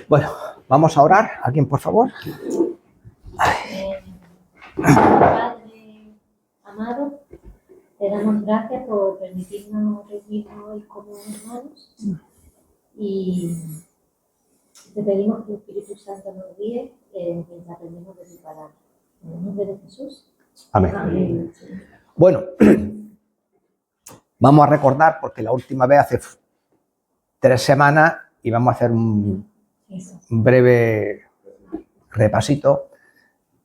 Bueno, vamos a orar. ¿Alguien, por favor? Padre amado, te damos gracias por permitirnos reunirnos hoy como hermanos y te pedimos que el Espíritu Santo nos guíe mientras aprendemos de tu palabra. En el nombre de Jesús. Amén. Amén. Bueno, vamos a recordar, porque la última vez hace 3 semanas y vamos a hacer un breve repasito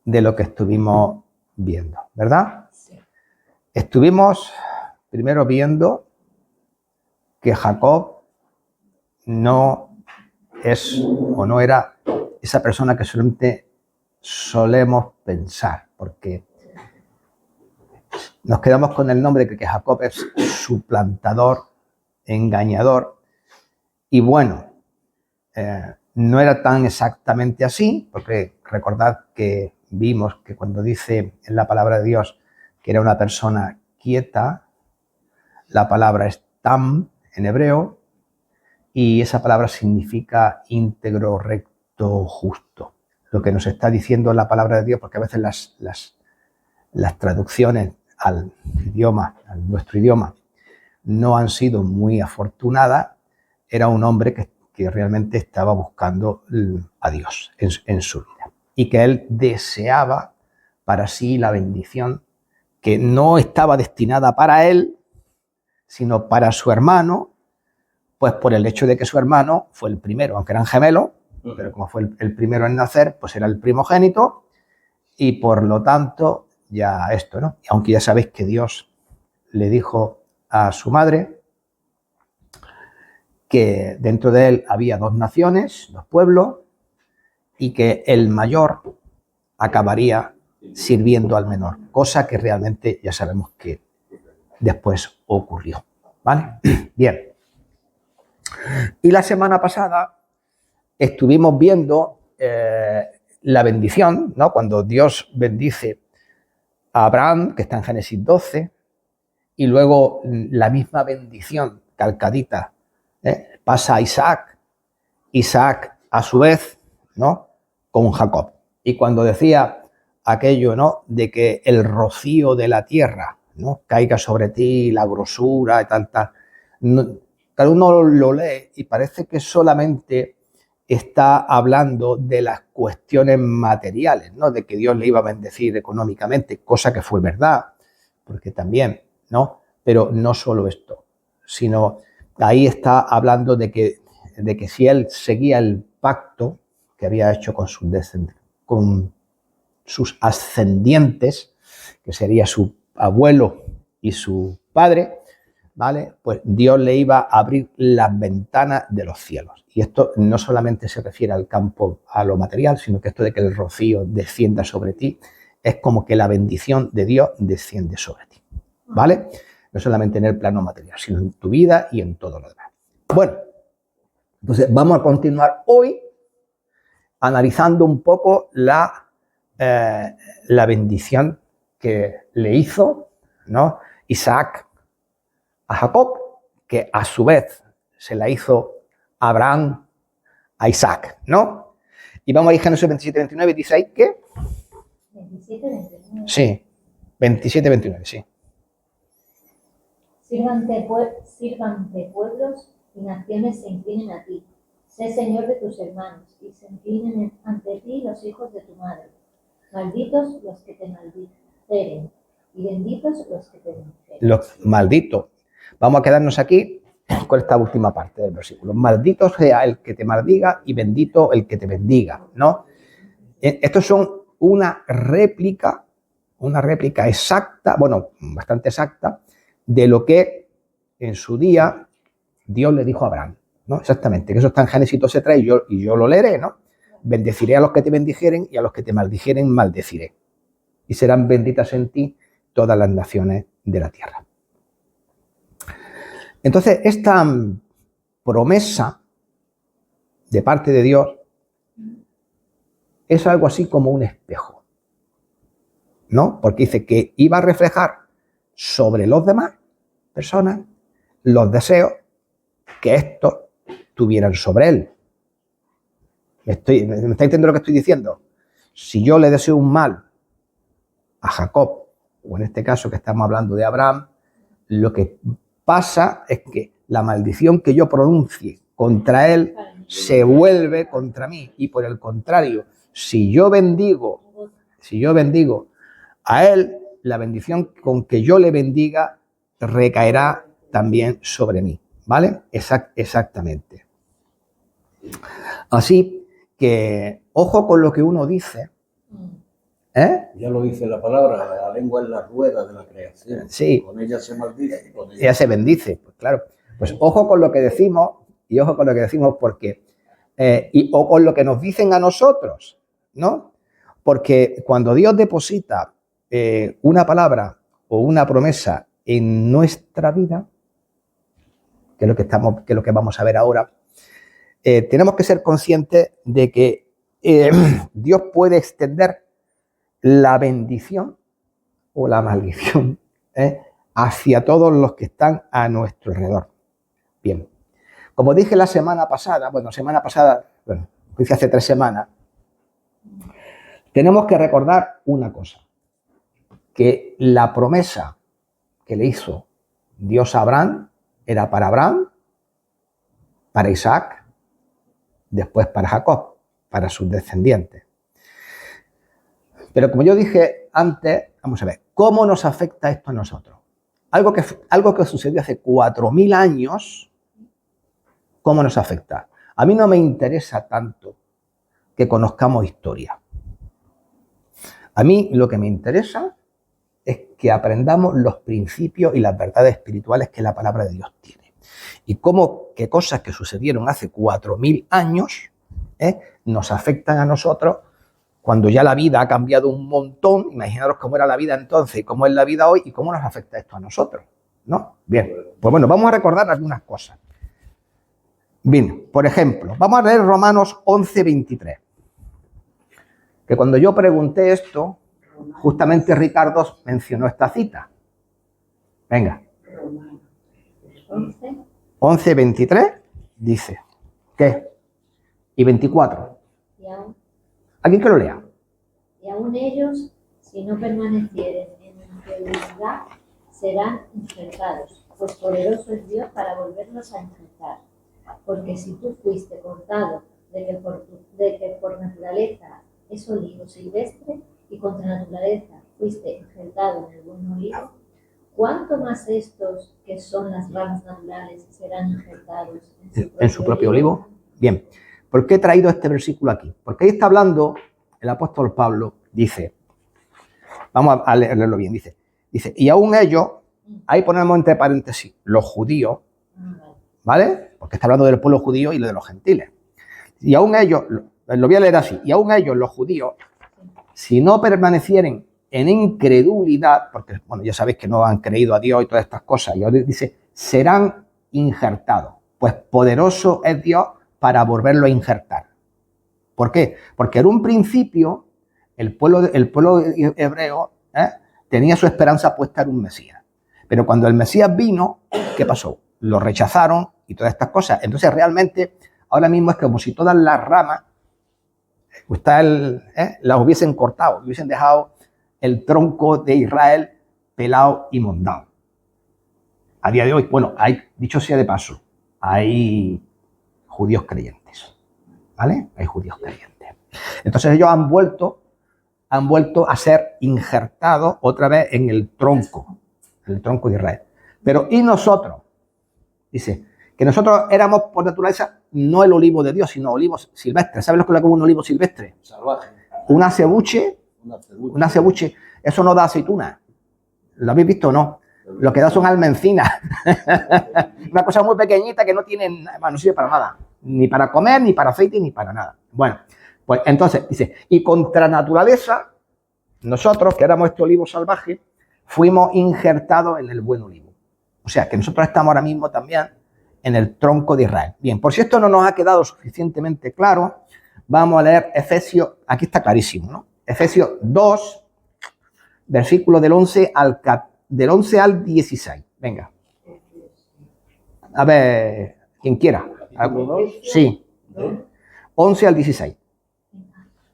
de lo que estuvimos viendo, ¿verdad? Sí. Estuvimos primero viendo que Jacob no es o no era esa persona que solamente solemos pensar, porque nos quedamos con el nombre de que Jacob es suplantador, engañador, y bueno, no era tan exactamente así, porque recordad que vimos que cuando dice en la palabra de Dios que era una persona quieta, la palabra es tam en hebreo, y esa palabra significa íntegro, recto, justo. Lo que nos está diciendo la palabra de Dios, porque a veces las traducciones al idioma, a nuestro idioma, no han sido muy afortunadas. Era un hombre que realmente estaba buscando a Dios en su vida y que él deseaba para sí la bendición que no estaba destinada para él, sino para su hermano, pues por el hecho de que su hermano fue el primero, aunque eran gemelos, pero como fue el primero en nacer, pues era el primogénito y por lo tanto ya esto, ¿no? Aunque ya sabéis que Dios le dijo a su madre que dentro de él había 2 naciones, 2 pueblos, y que el mayor acabaría sirviendo al menor, cosa que realmente ya sabemos que después ocurrió, ¿vale? Bien. Y la semana pasada estuvimos viendo la bendición, ¿no? Cuando Dios bendice a Abraham, que está en Génesis 12, y luego la misma bendición calcadita pasa a Isaac, Isaac a su vez, ¿no? Con Jacob. Y cuando decía aquello, ¿no? De que el rocío de la tierra, ¿no? Caiga sobre ti, la grosura y tal. No, cada uno lo lee y parece que solamente está hablando de las cuestiones materiales, ¿no? De que Dios le iba a bendecir económicamente, cosa que fue verdad, porque también, ¿no? Pero no solo esto, sino ahí está hablando de que si él seguía el pacto que había hecho con sus ascendientes, que sería su abuelo y su padre, ¿vale? Pues Dios le iba a abrir las ventanas de los cielos. Y esto no solamente se refiere al campo, a lo material, sino que esto de que el rocío descienda sobre ti, es como que la bendición de Dios desciende sobre ti, ¿vale? No solamente en el plano material, sino en tu vida y en todo lo demás. Bueno, entonces vamos a continuar hoy analizando un poco la bendición que le hizo, ¿no? Isaac a Jacob, que a su vez se la hizo Abraham a Isaac, ¿no? Y vamos a ir a Génesis 27-29 y dice ahí que... 27-29. Sí, 27-29, sí. Sírvante pueblos y naciones se inclinen a ti. Sé Señor de tus hermanos y se inclinen ante ti los hijos de tu madre. Malditos los que te maldijeren y benditos los que te bendijeren. Los malditos. Vamos a quedarnos aquí con esta última parte del versículo. Maldito sea el que te maldiga y bendito el que te bendiga, ¿no? Estos son una réplica exacta, bueno, bastante exacta, de lo que en su día Dios le dijo a Abraham, ¿no? Exactamente, que eso está en Génesis 12:3 y yo lo leeré, ¿no? Bendeciré a los que te bendijeren y a los que te maldijeren maldeciré. Y serán benditas en ti todas las naciones de la tierra. Entonces, esta promesa de parte de Dios es algo así como un espejo, ¿no? Porque dice que iba a reflejar sobre los demás personas los deseos que estos tuvieran sobre él. ¿Me está entendiendo lo que estoy diciendo? Si yo le deseo un mal a Jacob, o en este caso que estamos hablando de Abraham, lo que pasa es que la maldición que yo pronuncie contra él se vuelve contra mí. Y por el contrario, si yo bendigo a él, la bendición con que yo le bendiga recaerá también sobre mí. ¿Vale? Exactamente. Así que, ojo con lo que uno dice. Ya lo dice la palabra, la lengua es la rueda de la creación. Sí. Con ella se maldice. Con ella se bendice, pues claro. Pues ojo con lo que decimos, y ojo con lo que decimos porque, o con lo que nos dicen a nosotros, ¿no? Porque cuando Dios deposita una palabra o una promesa en nuestra vida, que es lo que vamos a ver ahora, tenemos que ser conscientes de que Dios puede extender la bendición o la maldición hacia todos los que están a nuestro alrededor. Bien, como dije la semana pasada, hice hace 3 semanas, tenemos que recordar una cosa, que la promesa que le hizo Dios a Abraham era para Abraham, para Isaac, después para Jacob, para sus descendientes. Pero como yo dije antes, vamos a ver, ¿cómo nos afecta esto a nosotros? Algo que sucedió hace 4000 años, ¿cómo nos afecta? A mí no me interesa tanto que conozcamos historia. A mí lo que me interesa es que aprendamos los principios y las verdades espirituales que la palabra de Dios tiene. Y cómo que cosas que sucedieron hace 4000 años nos afectan a nosotros cuando ya la vida ha cambiado un montón. Imaginaros cómo era la vida entonces y cómo es la vida hoy y cómo nos afecta esto a nosotros, ¿no? Bien, pues bueno, vamos a recordar algunas cosas. Bien, por ejemplo, vamos a leer Romanos 11:23. Que cuando yo pregunté esto, justamente Ricardo mencionó esta cita. Venga. 11:23 dice, ¿qué? Y 24. ¿Alguien que lo lea? Y aún ellos, si no permanecieren en incredulidad, serán injertados, pues poderoso es Dios para volverlos a injertar. Porque si tú fuiste cortado de que por naturaleza es olivo silvestre y contra naturaleza fuiste injertado en el buen olivo, ¿cuánto más estos que son las ramas naturales serán injertados en su propio olivo? Bien. ¿Por qué he traído este versículo aquí? Porque ahí está hablando el apóstol Pablo, dice, vamos a leerlo bien, dice, y aún ellos, ahí ponemos entre paréntesis, los judíos, ¿vale? Porque está hablando del pueblo judío y de los gentiles. Y aún ellos, lo voy a leer así, y aún ellos, los judíos, si no permanecieren en incredulidad, porque bueno, ya sabéis que no han creído a Dios y todas estas cosas, y ahora dice, serán injertados, pues poderoso es Dios para volverlo a injertar. ¿Por qué? Porque en un principio el pueblo hebreo tenía su esperanza puesta en un Mesías. Pero cuando el Mesías vino, ¿qué pasó? Lo rechazaron y todas estas cosas. Entonces realmente ahora mismo es como si todas las ramas las hubiesen cortado, hubiesen dejado el tronco de Israel pelado y mondado. A día de hoy, bueno, dicho sea de paso, hay judíos creyentes, ¿vale? Hay judíos creyentes. Entonces ellos han vuelto a ser injertados otra vez en el tronco de Israel. Pero ¿y nosotros? Dice que nosotros éramos por naturaleza no el olivo de Dios, sino olivos silvestres. ¿Sabes lo que es un olivo silvestre? Salvaje. Un acebuche, eso no da aceituna. ¿Lo habéis visto o no? Lo que da son almencinas. Una cosa muy pequeñita que no sirve para nada. Ni para comer, ni para aceite, ni para nada. Bueno, pues entonces dice, y contra naturaleza, nosotros, que éramos este olivo salvaje, fuimos injertados en el buen olivo. O sea, que nosotros estamos ahora mismo también en el tronco de Israel. Bien, por si esto no nos ha quedado suficientemente claro, vamos a leer Efesios, aquí está clarísimo, ¿no? Efesios 2, versículo del 11 al 16. Venga. A ver, quien quiera. Capítulo 2. Sí, 11 al 16.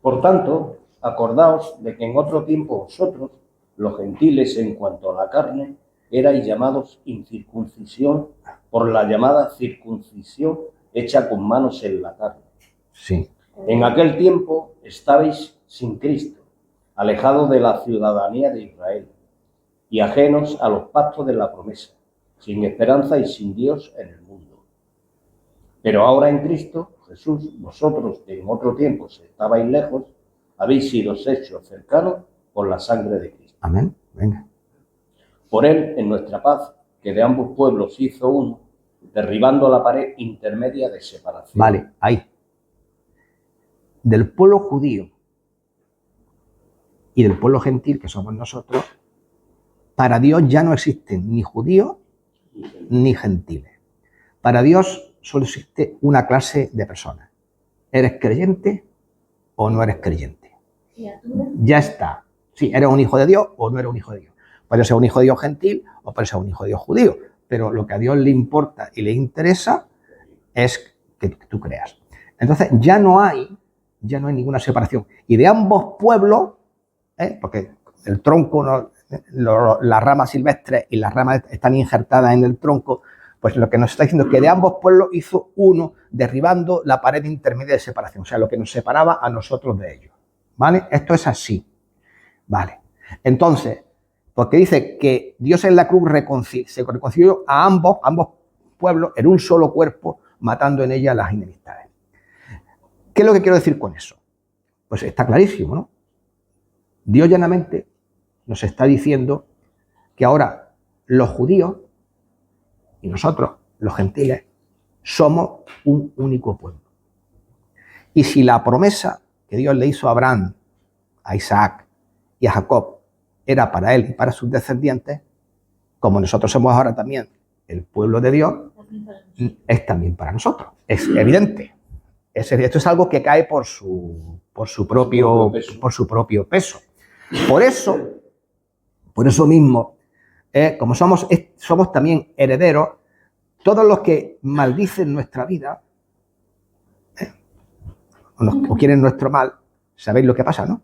Por tanto, acordaos de que en otro tiempo vosotros, los gentiles en cuanto a la carne, erais llamados incircuncisión por la llamada circuncisión hecha con manos en la carne. Sí, En aquel tiempo estabais sin Cristo, alejados de la ciudadanía de Israel y ajenos a los pactos de la promesa, sin esperanza y sin Dios en el mundo. Pero ahora en Cristo Jesús, vosotros que en otro tiempo estabais lejos, habéis sido hechos cercanos por la sangre de Cristo. amén. Venga. Por él, en nuestra paz, que de ambos pueblos hizo uno, derribando la pared intermedia de separación. Vale, ahí. Del pueblo judío y del pueblo gentil, que somos nosotros, para Dios ya no existen ni judíos ni gentiles. Para Dios solo existe una clase de personas. ¿Eres creyente o no eres creyente? Ya está. Sí, ¿eres un hijo de Dios o no eres un hijo de Dios? Puedes ser un hijo de Dios gentil o puedes ser un hijo de Dios judío, pero lo que a Dios le importa y le interesa es que tú creas. Entonces ya no hay ninguna separación. Y de ambos pueblos, porque el tronco, las ramas silvestres y las ramas están injertadas en el tronco, pues lo que nos está diciendo es que de ambos pueblos hizo uno, derribando la pared intermedia de separación, o sea, lo que nos separaba a nosotros de ellos. ¿Vale? Esto es así. Vale. Entonces, porque dice que Dios en la cruz se reconcilió a ambos pueblos en un solo cuerpo, matando en ella las enemistades. ¿Qué es lo que quiero decir con eso? Pues está clarísimo, ¿no? Dios llanamente nos está diciendo que ahora los judíos y nosotros, los gentiles, somos un único pueblo. Y si la promesa que Dios le hizo a Abraham, a Isaac y a Jacob era para él y para sus descendientes, como nosotros somos ahora también el pueblo de Dios, es también para nosotros. Es evidente. Esto es algo que cae por su propio peso. Por eso mismo, como somos también herederos, todos los que maldicen nuestra vida o quieren nuestro mal, sabéis lo que pasa, ¿no?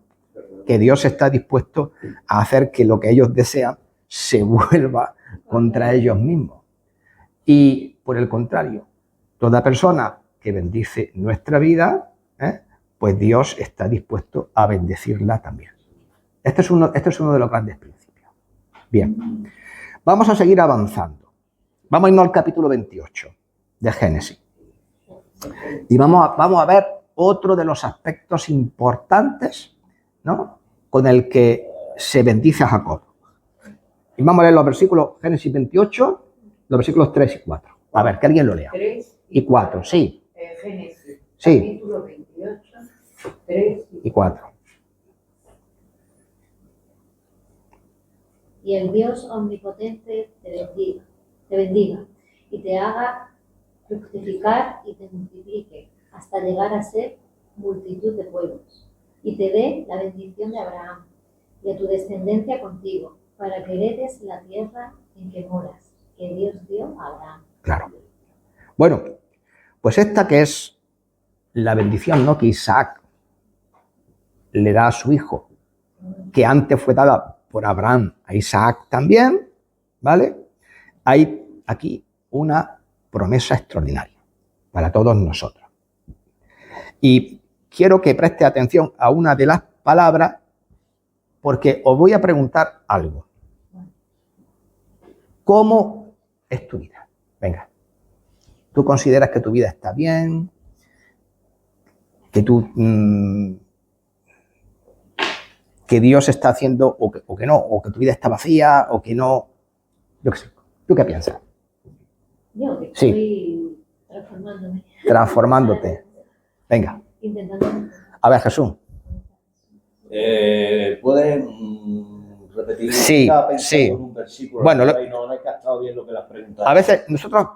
Que Dios está dispuesto a hacer que lo que ellos desean se vuelva contra ellos mismos. Y por el contrario, toda persona que bendice nuestra vida, pues Dios está dispuesto a bendecirla también. Este es uno de los grandes principios. Bien, vamos a seguir avanzando. Vamos a irnos al capítulo 28 de Génesis. Y vamos a ver otro de los aspectos importantes, ¿no?, con el que se bendice a Jacob. Y vamos a leer los versículos, Génesis 28, los versículos 3 y 4. A ver, que alguien lo lea. 3 y 4, sí. Génesis, Sí. capítulo 28, 3 Y 4. Y el Dios omnipotente te bendiga y te haga fructificar y te multiplique hasta llegar a ser multitud de pueblos, y te dé la bendición de Abraham y a tu descendencia contigo, para que heredes la tierra en que moras, que Dios dio a Abraham. Claro. Bueno, pues esta que es la bendición, ¿no?, que Isaac le da a su hijo, que antes fue dada por Abraham a Isaac también, ¿vale? Hay aquí una promesa extraordinaria para todos nosotros. Y quiero que preste atención a una de las palabras, porque os voy a preguntar algo. ¿Cómo es tu vida? Venga. ¿Tú consideras que tu vida está bien? ¿Que que Dios está haciendo o que no? ¿O que tu vida está vacía o que no? Yo qué sé. ¿Tú qué piensas? Yo que Sí. estoy transformándome. Transformándote. Venga. Intentando. A ver, Jesús. ¿Puedes repetir? Sí, Estaba pensando sí. en un versículo, Bueno, y no he captado bien lo que le has preguntado. A veces nosotros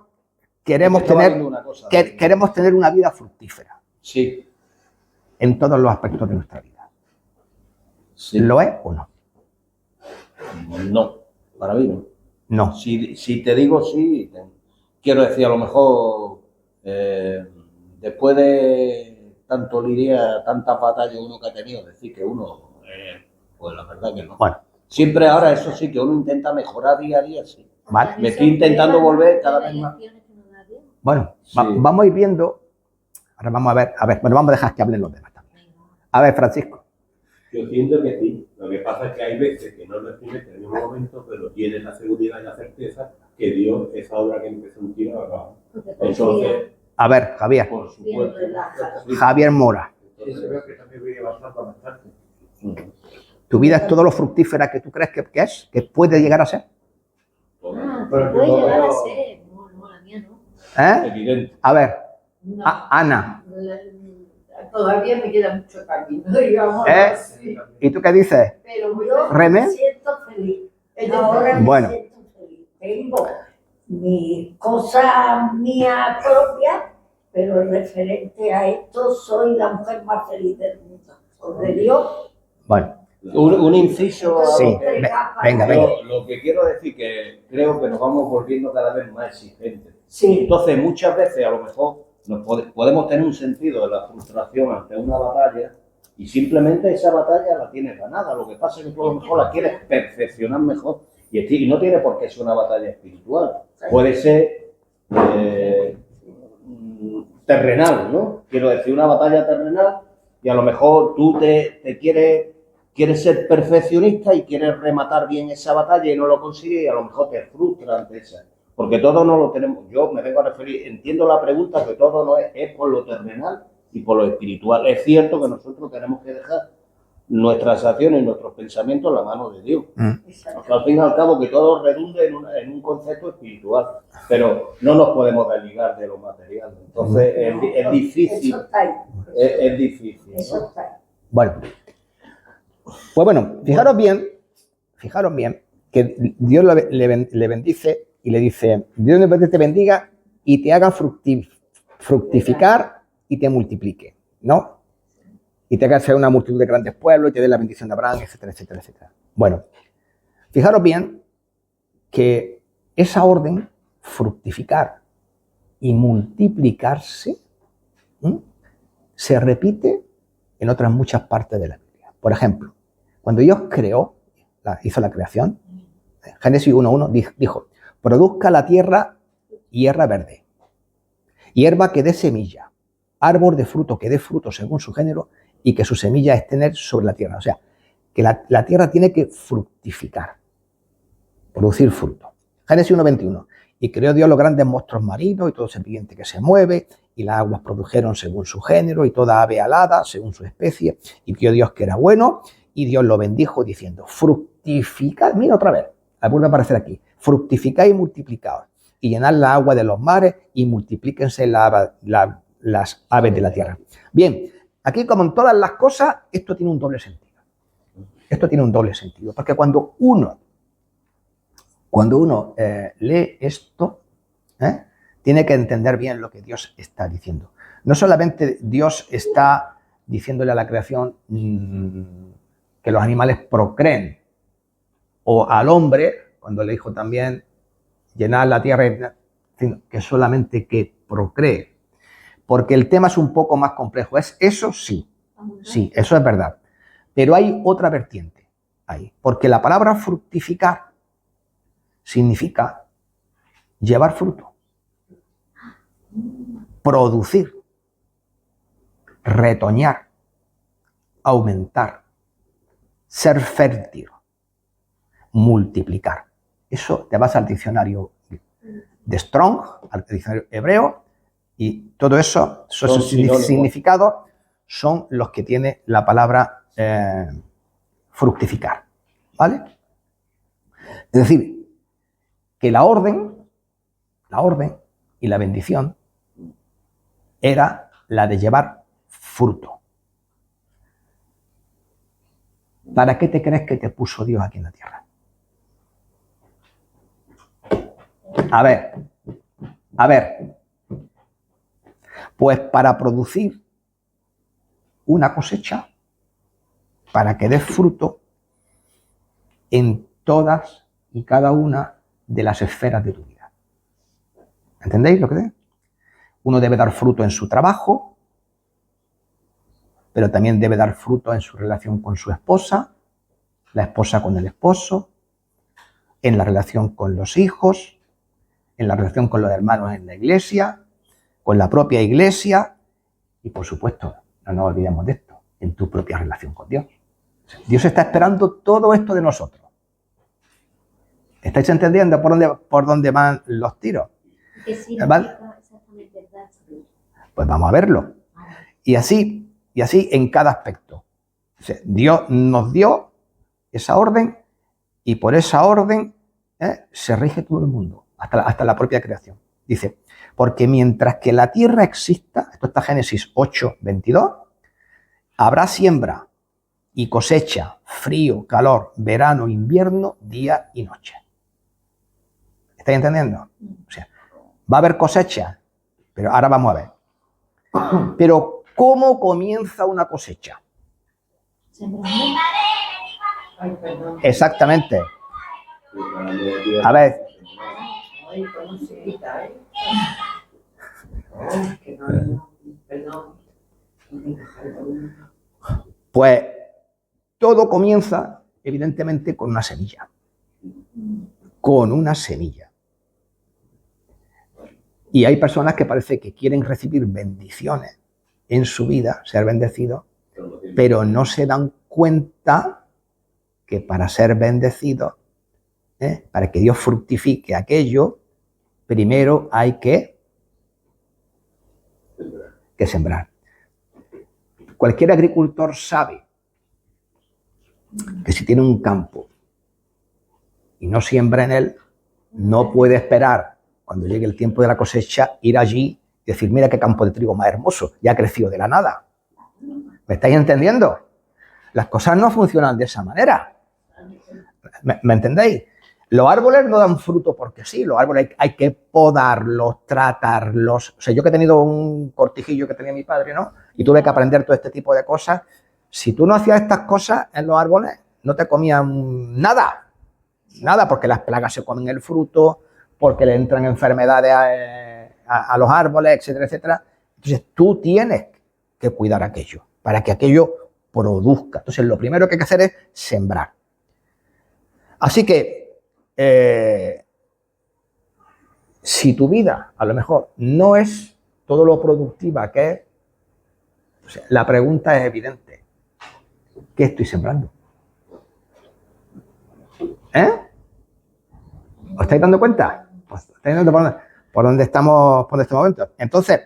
queremos Estaba tener, viendo una cosa. queremos tener una vida fructífera Sí, en todos los aspectos de nuestra vida. sí. ¿Lo es o no? No, para mí no. No. Si te digo sí, quiero decir, a lo mejor después de tanto lidia, tantas batallas uno que ha tenido, decir que uno, pues la verdad que no. Bueno, Siempre ahora, eso sí, que uno intenta mejorar día a día, sí. vale. Me estoy intentando volver cada vez más. Bueno, Sí. vamos a ir viendo. Ahora vamos a ver, bueno, vamos a dejar que hablen los demás también. A ver, Francisco. Yo siento que sí. Lo que pasa es que hay veces que no lo entiendes en el mismo momento, pero tienes la seguridad y la certeza que Dios, esa obra que empezó un tiro, acaba. Entonces, A ver, Javier. Por supuesto. Javier Mora. Sí, se ve que también voy avanzando bastante. ¿Tu vida es todo lo fructífera que tú crees que es? ¿Que puede llegar a ser? Pero Puede yo llegar a veo- ser. No, la mía no. ¿Eh? Evidente. A ver, No, Ana. todavía me queda mucho camino, digamos así. ¿Y tú qué dices? Pero yo ¿René? me siento feliz. Ahora Bueno. me siento feliz. Tengo mis cosas mías propias, pero referente a esto soy la mujer más feliz del mundo. Sobre Dios. Bueno, Un inciso. Sí, venga. Lo que quiero decir que creo que nos vamos volviendo cada vez más exigentes. Sí, Entonces, muchas veces a lo mejor podemos tener un sentido de la frustración ante una batalla y simplemente esa batalla la tienes ganada. Lo que pasa es que tú a lo mejor la quieres perfeccionar mejor y no tiene por qué ser una batalla espiritual. Puede ser terrenal, ¿no? Quiero decir, una batalla terrenal y a lo mejor tú te quieres ser perfeccionista y quieres rematar bien esa batalla y no lo consigues y a lo mejor te frustra ante esa. Porque todos no lo tenemos. Yo me vengo a referir, entiendo la pregunta, que todo no es por lo terrenal y por lo espiritual. Es cierto que nosotros tenemos que dejar nuestras acciones y nuestros pensamientos en la mano de Dios. exacto. Al fin y al cabo, que todo redunde en un concepto espiritual, pero no nos podemos desligar de lo material. Entonces, es difícil. Eso está ahí. Es difícil, Eso ¿no? está ahí. bueno. Pues bueno, fijaros bien que Dios le bendice y le dice, Dios te bendiga y te haga fructificar y te multiplique, ¿no? Y te haga ser una multitud de grandes pueblos y te dé la bendición de Abraham, etcétera, etcétera, etcétera. Bueno, fijaros bien que esa orden, fructificar y multiplicarse, se repite en otras muchas partes de la Biblia. Por ejemplo, cuando Dios hizo la creación, Génesis 1:1 dijo, produzca la tierra hierba verde, hierba que dé semilla, árbol de fruto que dé fruto según su género y que su semilla es tener sobre la tierra. O sea, que la tierra tiene que fructificar, producir fruto. Génesis 1:21. Y creó Dios los grandes monstruos marinos y todo serpiente que se mueve, y las aguas produjeron según su género, y toda ave alada según su especie. Y vio Dios que era bueno, y Dios lo bendijo diciendo, fructificad, mira otra vez, vuelve a aparecer aquí, fructificad y multiplicaos, y llenad la agua de los mares, y multiplíquense las aves de la tierra. Bien, aquí como en todas las cosas, esto tiene un doble sentido. Esto tiene un doble sentido, porque cuando uno lee esto, tiene que entender bien lo que Dios está diciendo. No solamente Dios está diciéndole a la creación que los animales procreen, o al hombre, cuando le dijo también llenar la tierra, que solamente que procree, porque el tema es un poco más complejo. ¿Es eso? Sí, eso es verdad. Pero hay otra vertiente ahí, porque la palabra fructificar significa llevar fruto, producir, retoñar, aumentar, ser fértil, multiplicar. Eso te vas al diccionario de Strong, al diccionario hebreo, y todo eso, esos significados son los que tiene la palabra fructificar, ¿vale? Es decir, que la orden y la bendición era la de llevar fruto. ¿Para qué te crees que te puso Dios aquí en la tierra? A ver, pues para producir una cosecha, para que dé fruto en todas y cada una de las esferas de tu vida. ¿Entendéis lo que digo? Uno debe dar fruto en su trabajo, pero también debe dar fruto en su relación con su esposa, la esposa con el esposo, en la relación con los hijos, en la relación con los hermanos en la iglesia, con la propia iglesia y, por supuesto, no nos olvidemos de esto, en tu propia relación con Dios. Dios está esperando todo esto de nosotros. ¿Estáis entendiendo por dónde van los tiros? ¿Qué significa ¿Vale? exactamente dar fruto? Pues vamos a verlo. Y así en cada aspecto. O sea, Dios nos dio esa orden y por esa orden se rige todo el mundo, hasta la propia creación. Dice, porque mientras que la tierra exista, esto está Génesis 8, 22, habrá siembra y cosecha, frío, calor, verano, invierno, día y noche. ¿Estáis entendiendo? O sea, va a haber cosecha, pero ahora vamos a ver. Pero, ¿cómo comienza una cosecha? Sembrando. Ay, perdón. Exactamente. A ver, Ay, cómo se grita, ¿eh? Ay, que no, perdón. pues todo comienza, evidentemente, con una semilla. Con una semilla. Y hay personas que parece que quieren recibir bendiciones en su vida, ser bendecidos, pero no se dan cuenta que para ser bendecidos, para que Dios fructifique aquello, primero hay que sembrar. Cualquier agricultor sabe que si tiene un campo y no siembra en él, no puede esperar cuando llegue el tiempo de la cosecha ir allí y decir, mira qué campo de trigo más hermoso, ya ha crecido de la nada. ¿Me estáis entendiendo? Las cosas no funcionan de esa manera. ¿Me entendéis? Los árboles no dan fruto porque sí, los árboles hay que podarlos, tratarlos. O sea, yo que he tenido un cortijillo que tenía mi padre, ¿no? Y tuve que aprender todo este tipo de cosas. Si tú no hacías estas cosas en los árboles, no te comían nada. Nada, porque las plagas se comen el fruto, porque le entran enfermedades a los árboles, etcétera, etcétera. Entonces, tú tienes que cuidar aquello, para que aquello produzca. Entonces, lo primero que hay que hacer es sembrar. Así que, si tu vida, a lo mejor, no es todo lo productiva que es, o sea, la pregunta es evidente. ¿Qué estoy sembrando? ¿Os estáis dando cuenta? ¿Os estáis dando por dónde estamos por este momento? Entonces,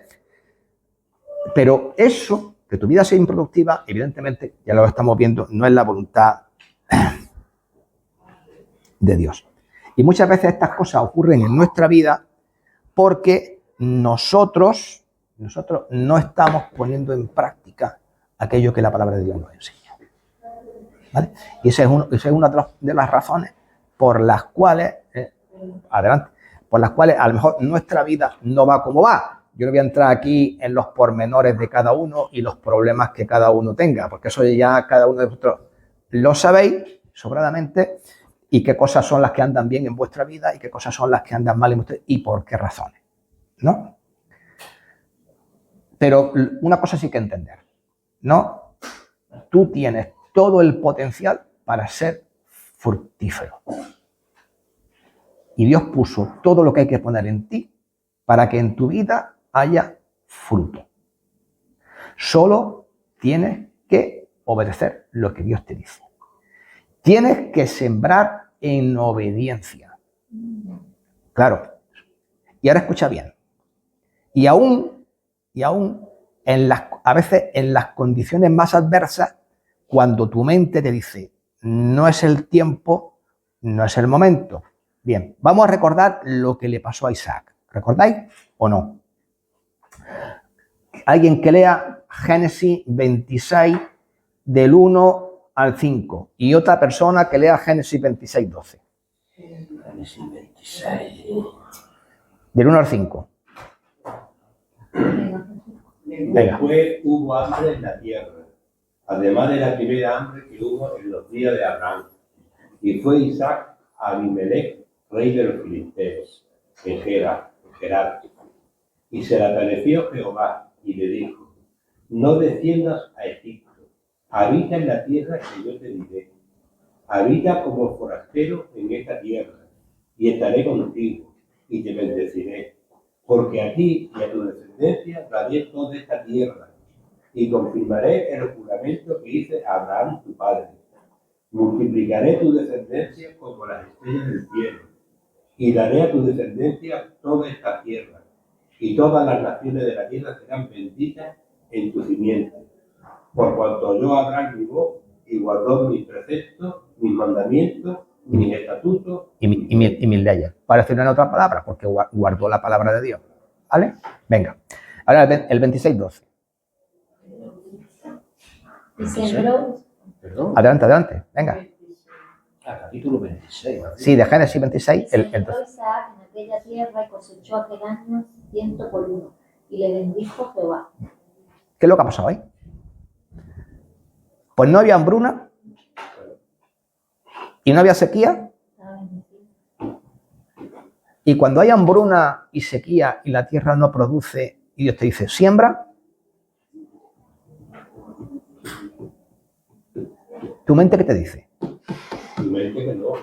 pero eso, que tu vida sea improductiva, evidentemente, ya lo estamos viendo, no es la voluntad de Dios. Y muchas veces estas cosas ocurren en nuestra vida porque nosotros no estamos poniendo en práctica aquello que la palabra de Dios nos enseña. ¿Vale? Y esa es una de las razones por las cuales, por las cuales a lo mejor nuestra vida no va como va. Yo no voy a entrar aquí en los pormenores de cada uno y los problemas que cada uno tenga, porque eso ya cada uno de vosotros lo sabéis sobradamente, y qué cosas son las que andan bien en vuestra vida y qué cosas son las que andan mal en vuestra vida y por qué razones, ¿no? Pero una cosa sí que entender, ¿no? Tú tienes todo el potencial para ser fructífero. Y Dios puso todo lo que hay que poner en ti para que en tu vida haya fruto. Solo tienes que obedecer lo que Dios te dice. Tienes que sembrar en obediencia. Claro. Y ahora escucha bien. Y aún a veces en las condiciones más adversas, cuando tu mente te dice, no es el tiempo, no es el momento. Bien, vamos a recordar lo que le pasó a Isaac. ¿Recordáis o no? Alguien que lea Génesis 26 del 1 al 5 y otra persona que lea Génesis 26, 12. Génesis 26. Del 1 al 5. Venga. Después hubo hambre en la tierra, además de la primera hambre que hubo en los días de Abraham. Y fue Isaac a Abimelech, rey de los filisteos, en Gerar, Gerar. Y se le apareció Jehová y le dijo: no desciendas a Egipto, habita en la tierra que yo te diré. Habita como forastero en esta tierra, y estaré contigo, y te bendeciré, porque a ti y a tu descendencia daré toda esta tierra, y confirmaré el juramento que hice a Abraham tu padre. Multiplicaré tu descendencia como las estrellas del cielo, y daré a tu descendencia toda esta tierra, y todas las naciones de la tierra serán benditas en tu simiente. Por cuanto oyó Abraham mi voz y guardó mis preceptos, mis mandamientos, mis estatutos y mis leyes. Para decirlo en otras palabras, porque guardó la palabra de Dios. ¿Vale? Venga. Ahora el 26:12. Y sembró, Perdón. Adelante. Venga. Capítulo 26. Sí, de Génesis 26, y el sembró 12. Isaac en aquella tierra y cosechó aquel año 100 por 1. Y le bendijo Jehová. ¿Qué es lo que ha pasado ahí? Pues no había hambruna y no había sequía. Estaba bendecido. Y cuando hay hambruna y sequía y la tierra no produce y Dios te dice, siembra, ¿tu mente qué te dice? tu mente que no.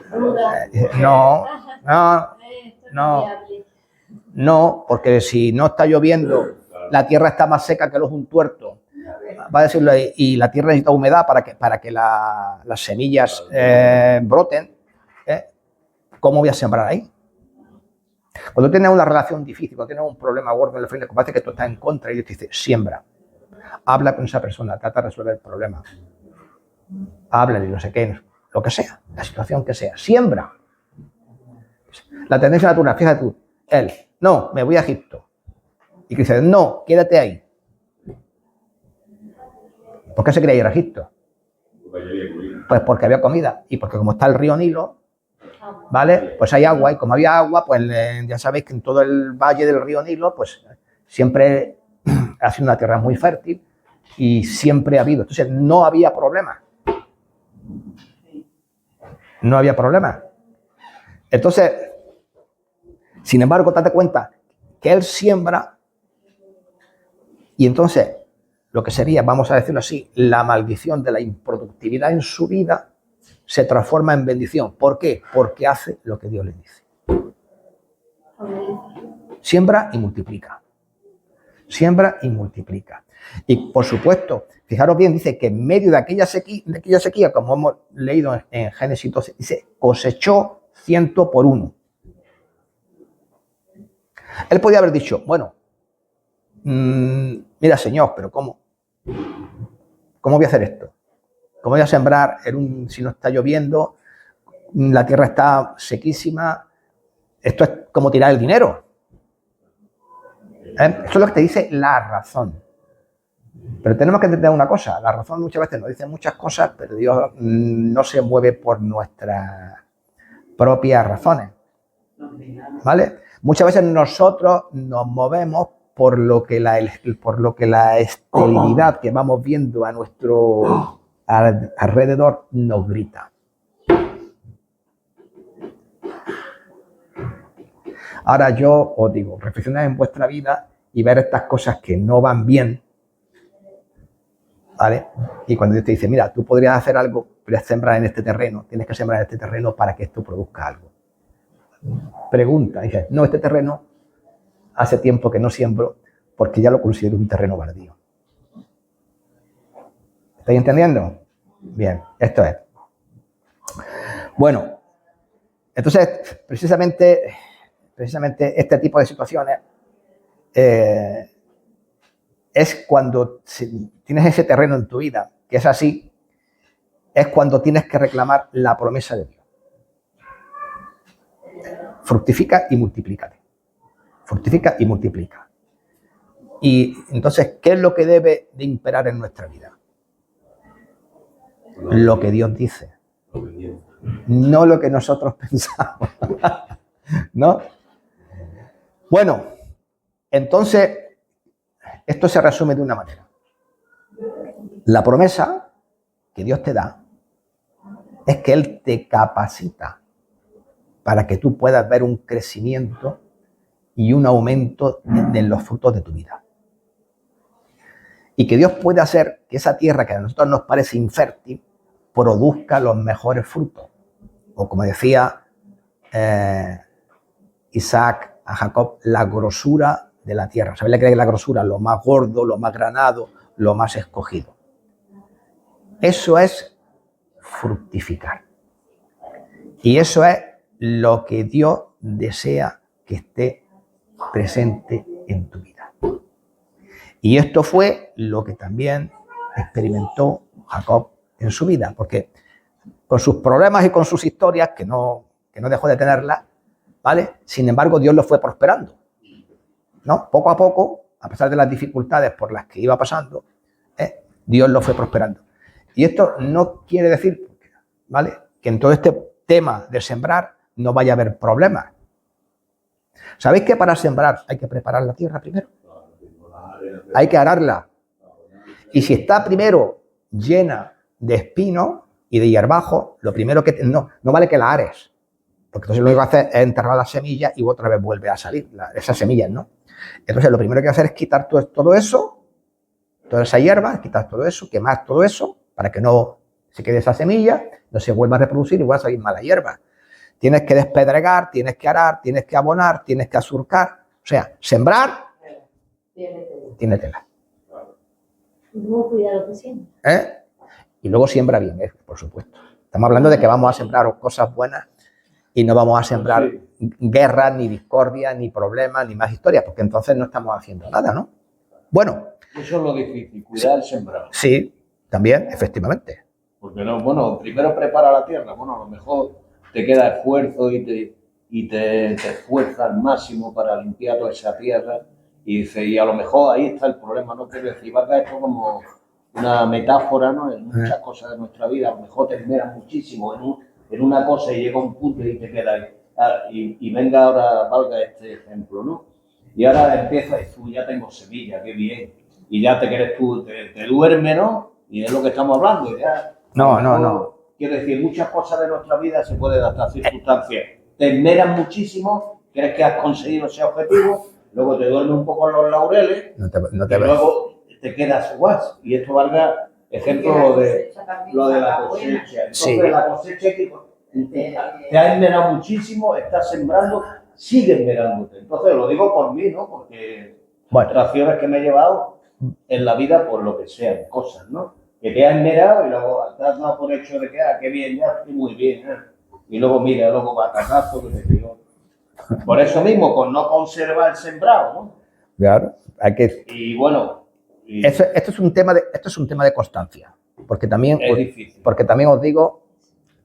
No, porque si no está lloviendo, la tierra está más seca que los untuertos, va a decirlo ahí, y la tierra necesita humedad para que las semillas broten. ¿Cómo voy a sembrar ahí? Cuando tienes una relación difícil, cuando tienes un problema gordo en el frente, parece que tú estás en contra y Dios te dice, siembra. Habla con esa persona, trata de resolver el problema. Háblale, no sé qué, lo que sea, la situación que sea. Siembra. La tendencia natural, fíjate tú, él, no, me voy a Egipto. Y Cristo dice, no, quédate ahí. ¿Por qué se quería ir a Egipto? Pues porque había comida y porque como está el río Nilo, ¿vale? Pues hay agua y como había agua, pues ya sabéis que en todo el valle del río Nilo, pues siempre ha sido una tierra muy fértil y siempre ha habido. Entonces no había problema. No había problema. Entonces, sin embargo, date cuenta que él siembra y entonces lo que sería, vamos a decirlo así, la maldición de la improductividad en su vida se transforma en bendición. ¿Por qué? Porque hace lo que Dios le dice. Siembra y multiplica. Siembra y multiplica. Y por supuesto, fijaros bien, dice que en medio de aquella sequía, como hemos leído en Génesis 12, dice, cosechó 100 por 1. Él podía haber dicho, bueno, mira Señor, pero ¿cómo? ¿Cómo voy a hacer esto? ¿Cómo voy a sembrar si no está lloviendo? La tierra está sequísima. Esto es como tirar el dinero. Esto es lo que te dice la razón. Pero tenemos que entender una cosa. La razón muchas veces nos dice muchas cosas, pero Dios no se mueve por nuestras propias razones. ¿Vale? Muchas veces nosotros nos movemos por lo que la esterilidad que vamos viendo a nuestro alrededor nos grita. Ahora yo os digo, reflexionad en vuestra vida y ver estas cosas que no van bien, ¿vale? Y cuando Dios te dice, mira, tú podrías hacer algo, podrías sembrar en este terreno, tienes que sembrar en este terreno para que esto produzca algo. Pregunta, dice, no, este terreno hace tiempo que no siembro porque ya lo considero un terreno baldío. ¿Estáis entendiendo? Bien, esto es. Bueno, entonces, precisamente este tipo de situaciones es cuando tienes ese terreno en tu vida, que es así, es cuando tienes que reclamar la promesa de Dios. Fructifica y multiplícate. Fructifica y multiplica. Y entonces, ¿qué es lo que debe de imperar en nuestra vida? Lo que Dios dice. No lo que nosotros pensamos. ¿No? Bueno, entonces, esto se resume de una manera. La promesa que Dios te da es que Él te capacita para que tú puedas ver un crecimiento y un aumento en los frutos de tu vida. Y que Dios puede hacer que esa tierra que a nosotros nos parece infértil produzca los mejores frutos. O como decía Isaac a Jacob, la grosura de la tierra. ¿Sabéis lo que es la grosura? Lo más gordo, lo más granado, lo más escogido. Eso es fructificar. Y eso es lo que Dios desea que esté presente en tu vida. Y esto fue lo que también experimentó Jacob en su vida, porque con sus problemas y con sus historias, que no dejó de tenerlas, ¿vale? Sin embargo, Dios lo fue prosperando, ¿no? Poco a poco, a pesar de las dificultades por las que iba pasando, Dios lo fue prosperando. Y esto no quiere decir, ¿vale?, que en todo este tema de sembrar no vaya a haber problemas. ¿Sabéis que para sembrar hay que preparar la tierra primero? Hay que ararla. Y si está primero llena de espinos y de hierbajos, lo primero que... No vale que la ares, porque entonces lo que va a hacer es enterrar las semillas y otra vez vuelve a salir esas semillas, ¿no? Entonces lo primero que hay que hacer es quitar todo eso, toda esa hierba, quitar todo eso, quemar todo eso, para que no se quede esa semilla, no se vuelva a reproducir y vuelva a salir mala hierba. Tienes que despedregar, tienes que arar, tienes que abonar, tienes que asurcar. O sea, sembrar tiene tela. No cuidar lo que siembra. Y luego siembra bien, por supuesto. Estamos hablando de que vamos a sembrar cosas buenas y no vamos a sembrar guerras, ni discordia, ni problemas, ni más historias, porque entonces no estamos haciendo nada, ¿no? Bueno. Eso es lo difícil, cuidar el sembrado. Sí, también, efectivamente. Porque no, bueno, primero prepara la tierra, bueno, a lo mejor te queda esfuerzo y te esfuerza al máximo para limpiar toda esa tierra y dice, y a lo mejor ahí está el problema, no quiero decir, valga esto como una metáfora, ¿no? En muchas cosas de nuestra vida, a lo mejor te esmeras muchísimo en una cosa y llega un punto y te queda ahí. Y venga ahora, valga este ejemplo, ¿no? Y ahora empieza y tú ya tengo semilla, qué bien, y ya te quieres tú, te duerme, ¿no? Y es lo que estamos hablando, ya. No. Quiero decir, muchas cosas de nuestra vida se pueden adaptar a circunstancias. Te esmeras muchísimo, crees que has conseguido ese objetivo, luego te duermes un poco en los laureles, y luego te quedas guas. Y esto valga ejemplo lo de la cosecha. Entonces, sí. La cosecha te ha esmerado muchísimo, estás sembrando, sigue esmerándote. Entonces, lo digo por mí, ¿no? Porque frustraciones que me he llevado en la vida por lo que sean, cosas, ¿no? Que te has esmerado y luego te has dado por hecho de que, qué bien, ya estoy muy bien, y luego mira, luego batacazo que te digo. Por eso mismo, por no conservar el sembrado, ¿no? Claro, hay que... Y bueno... Esto es un tema de constancia, porque también, es difícil. Porque también os digo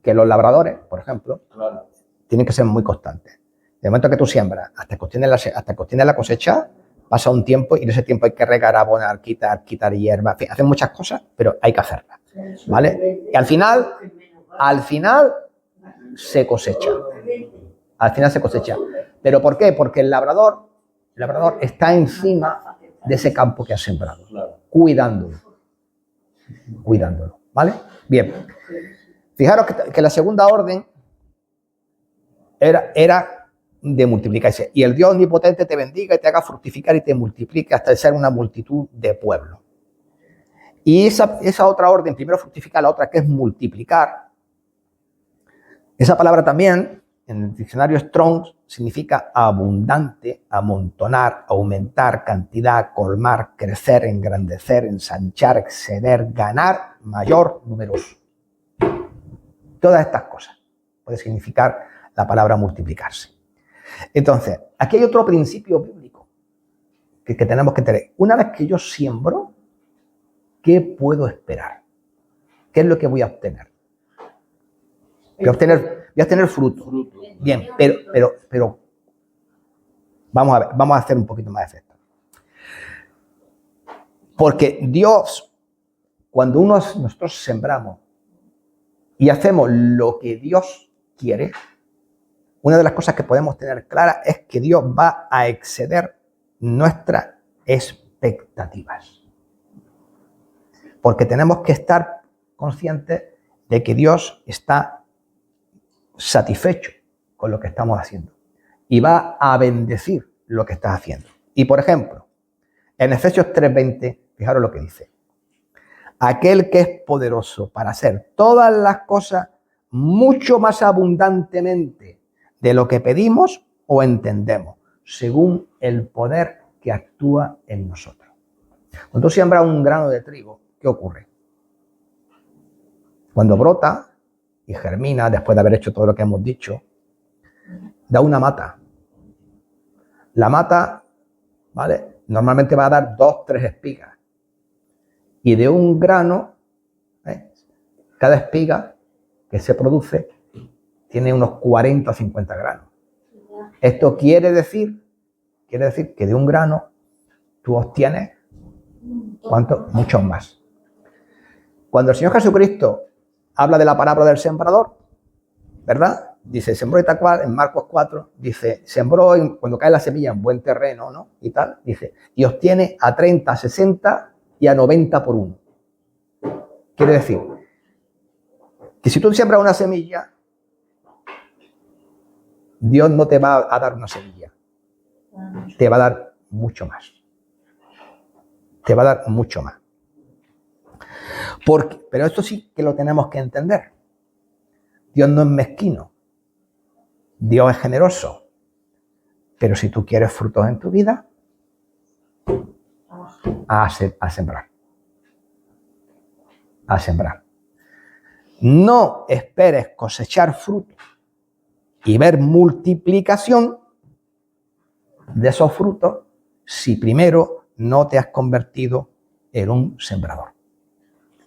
que los labradores, por ejemplo, claro, tienen que ser muy constantes. De momento que tú siembras, hasta que obtienes la cosecha, pasa un tiempo y en ese tiempo hay que regar, abonar, quitar hierba, en fin, hacen muchas cosas, pero hay que hacerlas, ¿vale? Y al final se cosecha. Al final se cosecha. ¿Pero por qué? Porque el labrador está encima de ese campo que has sembrado, cuidándolo, ¿vale? Bien. Fijaros que la segunda orden era de multiplicarse. Y el Dios omnipotente te bendiga y te haga fructificar y te multiplique hasta ser una multitud de pueblos. Y esa otra orden, primero fructificar, la otra que es multiplicar, esa palabra también en el diccionario Strong significa abundante, amontonar, aumentar, cantidad, colmar, crecer, engrandecer, ensanchar, exceder, ganar, mayor, numeroso. Todas estas cosas puede significar la palabra multiplicarse. Entonces, aquí hay otro principio bíblico que tenemos que tener. Una vez que yo siembro, ¿qué puedo esperar? ¿Qué es lo que voy a obtener? Voy a obtener fruto. Bien, pero vamos a ver, vamos a hacer un poquito más de efecto. Porque Dios, cuando nosotros sembramos y hacemos lo que Dios quiere, una de las cosas que podemos tener clara es que Dios va a exceder nuestras expectativas. Porque tenemos que estar conscientes de que Dios está satisfecho con lo que estamos haciendo y va a bendecir lo que estás haciendo. Y por ejemplo, en Efesios 3:20, fijaros lo que dice. Aquel que es poderoso para hacer todas las cosas mucho más abundantemente de lo que pedimos o entendemos, según el poder que actúa en nosotros. Cuando tú siembras un grano de trigo, ¿qué ocurre? Cuando brota y germina, después de haber hecho todo lo que hemos dicho, da una mata. La mata, ¿vale? Normalmente va a dar 2, 3 espigas. Y de un grano, cada espiga que se produce tiene unos 40 o 50 granos. Esto quiere decir que de un grano tú obtienes, ¿cuánto? Muchos más. Cuando el Señor Jesucristo habla de la parábola del sembrador, ¿verdad? Dice, sembró y tal cual, en Marcos 4, dice, sembró cuando cae la semilla en buen terreno, ¿no? Y tal, dice, y obtiene a 30, a 60 y a 90 por uno. Quiere decir que si tú siembras una semilla, Dios no te va a dar una semilla, te va a dar mucho más. Te va a dar mucho más. Pero esto sí que lo tenemos que entender. Dios no es mezquino. Dios es generoso. Pero si tú quieres frutos en tu vida, a sembrar. A sembrar. No esperes cosechar frutos y ver multiplicación de esos frutos si primero no te has convertido en un sembrador.